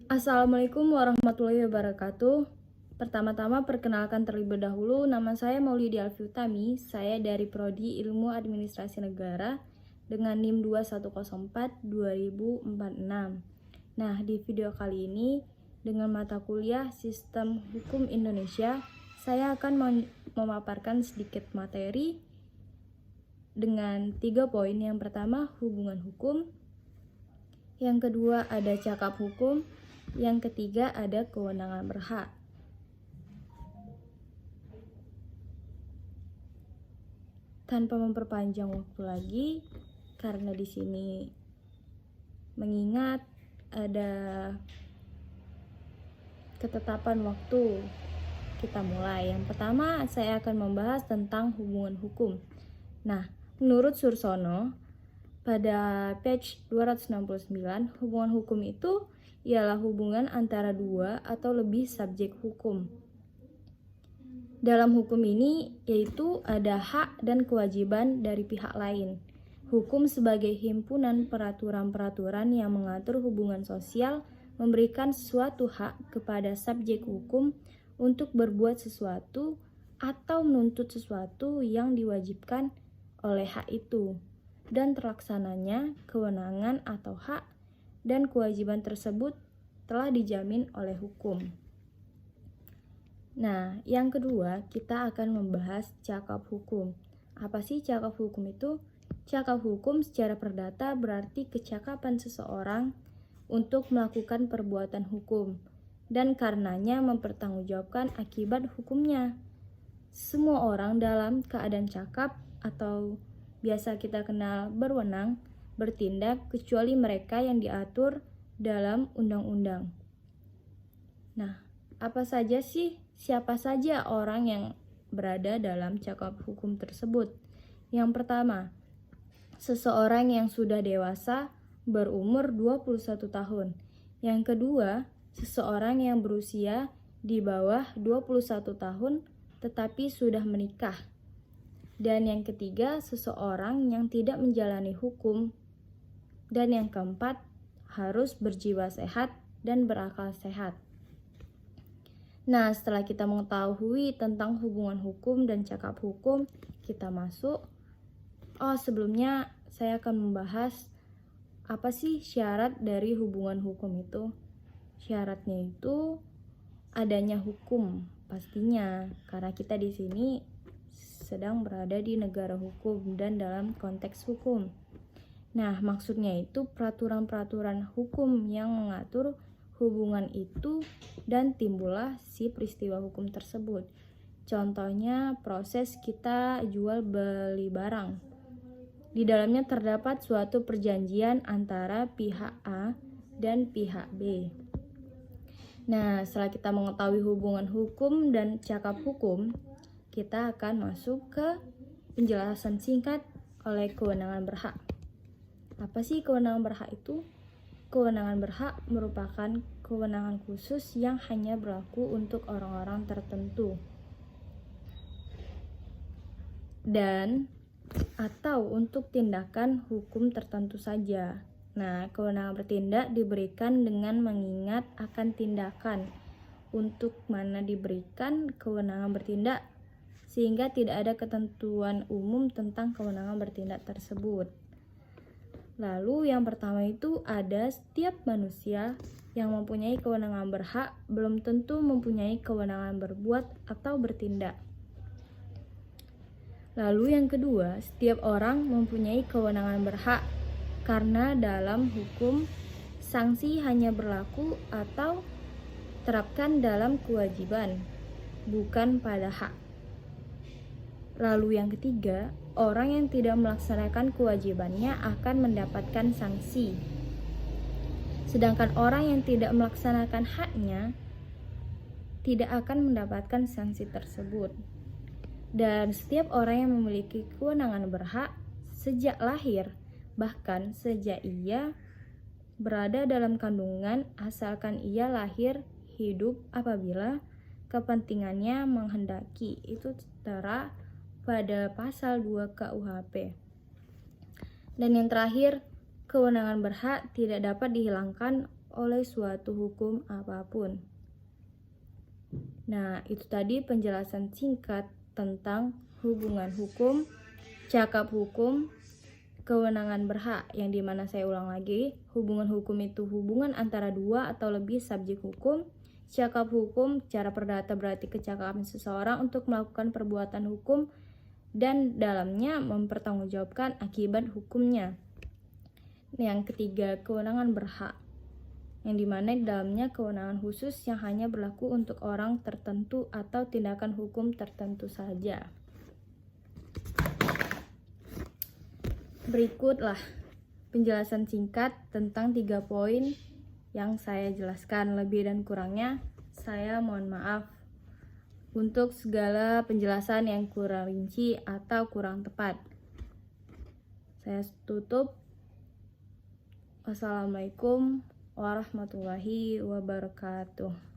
Assalamualaikum warahmatullahi wabarakatuh. Pertama-tama perkenalkan terlebih dahulu, nama saya Maulidia Alfiutami. Saya dari Prodi Ilmu Administrasi Negara dengan NIM 2104-2046. Nah, di video kali ini dengan mata kuliah Sistem Hukum Indonesia, saya akan memaparkan sedikit materi dengan 3 poin. Yang pertama, hubungan hukum. Yang kedua, ada cakap hukum. Yang ketiga, ada kewenangan berhak. Tanpa memperpanjang waktu lagi, karena di sini mengingat ada ketetapan waktu, kita mulai. Yang pertama, saya akan membahas tentang hubungan hukum. Nah, menurut Sursono, pada page 269, hubungan hukum itu ialah hubungan antara dua atau lebih subjek hukum. Dalam hukum ini yaitu ada hak dan kewajiban dari pihak lain. Hukum sebagai himpunan peraturan-peraturan yang mengatur hubungan sosial memberikan suatu hak kepada subjek hukum untuk berbuat sesuatu atau menuntut sesuatu yang diwajibkan oleh hak itu, dan terlaksananya kewenangan atau hak dan kewajiban tersebut telah dijamin oleh hukum. Nah, yang kedua, kita akan membahas cakap hukum. Apa sih cakap hukum itu? Cakap hukum secara perdata berarti kecakapan seseorang untuk melakukan perbuatan hukum dan karenanya mempertanggungjawabkan akibat hukumnya. Semua orang dalam keadaan cakap atau biasa kita kenal berwenang bertindak kecuali mereka yang diatur dalam undang-undang. Nah, siapa saja orang yang berada dalam cakap hukum tersebut? Yang pertama, seseorang yang sudah dewasa berumur 21 tahun. Yang kedua, seseorang yang berusia di bawah 21 tahun tetapi sudah menikah. Dan yang ketiga, seseorang yang tidak menjalani hukum. Dan yang keempat, harus berjiwa sehat dan berakal sehat. Nah, setelah kita mengetahui tentang hubungan hukum dan cakap hukum, kita masuk. Sebelumnya saya akan membahas apa sih syarat dari hubungan hukum itu. Syaratnya itu adanya hukum pastinya, karena kita di sini sedang berada di negara hukum dan dalam konteks hukum. Nah, maksudnya itu peraturan-peraturan hukum yang mengatur hubungan itu dan timbullah si peristiwa hukum tersebut. Contohnya proses kita jual beli barang. Di dalamnya terdapat suatu perjanjian antara pihak A dan pihak B. Nah, setelah kita mengetahui hubungan hukum dan cakap hukum, kita akan masuk ke penjelasan singkat oleh kewenangan berhak. Apa sih kewenangan berhak itu? Kewenangan berhak merupakan kewenangan khusus yang hanya berlaku untuk orang-orang tertentu dan atau untuk tindakan hukum tertentu saja. Nah, kewenangan bertindak diberikan dengan mengingat akan tindakan untuk mana diberikan kewenangan bertindak, sehingga tidak ada ketentuan umum tentang kewenangan bertindak tersebut. Lalu yang pertama itu ada setiap manusia yang mempunyai kewenangan berhak belum tentu mempunyai kewenangan berbuat atau bertindak. Lalu yang kedua, setiap orang mempunyai kewenangan berhak karena dalam hukum sanksi hanya berlaku atau terapkan dalam kewajiban, bukan pada hak. Lalu yang ketiga, orang yang tidak melaksanakan kewajibannya akan mendapatkan sanksi. Sedangkan orang yang tidak melaksanakan haknya tidak akan mendapatkan sanksi tersebut. Dan setiap orang yang memiliki kewenangan berhak sejak lahir, bahkan sejak ia berada dalam kandungan, asalkan ia lahir hidup apabila kepentingannya menghendaki. Itu tertera pada pasal 2 KUHP. Dan yang terakhir, kewenangan berhak tidak dapat dihilangkan oleh suatu hukum apapun. Nah, itu tadi penjelasan singkat tentang hubungan hukum, cakap hukum, kewenangan berhak, yang dimana saya ulang lagi, hubungan hukum itu hubungan antara dua atau lebih subjek hukum. Cakap hukum secara perdata berarti kecakapan seseorang untuk melakukan perbuatan hukum dan dalamnya mempertanggungjawabkan akibat hukumnya. Yang ketiga, kewenangan berhak, yang dimana di dalamnya kewenangan khusus yang hanya berlaku untuk orang tertentu atau tindakan hukum tertentu saja. Berikutlah penjelasan singkat tentang 3 poin yang saya jelaskan. Lebih dan kurangnya saya mohon maaf untuk segala penjelasan yang kurang rinci atau kurang tepat. Saya tutup. Wassalamualaikum warahmatullahi wabarakatuh.